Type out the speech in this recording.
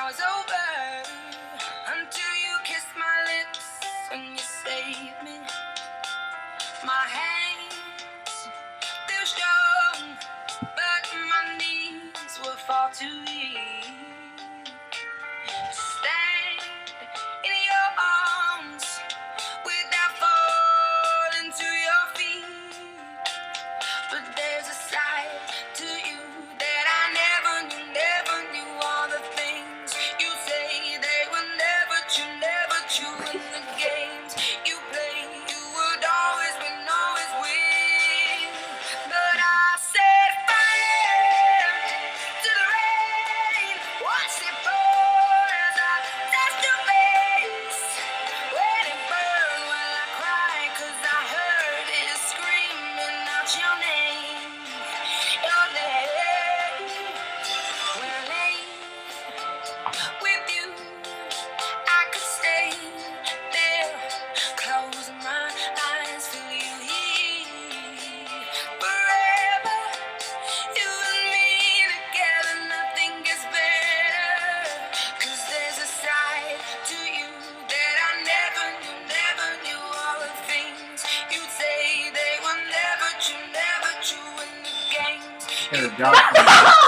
was over until you kissed my lips and you saved me. My hands, they're strong, but my knees were far too weak. Stand in your arms without falling to your feet. But there's a side to you that I never knew all the things you say they were never true in the games you play. You would always win, always win. But I set fire to the rain, watched it pour as I touched your face. When it burned, well I cried 'cause I heard it screaming out your name, your name. When I lay with you, I could stay there, close my eyes, feel you here forever. You and me together, nothing gets better. 'Cause there's a side to you that I never knew all the things you'd say they were never true in the games. Got a job.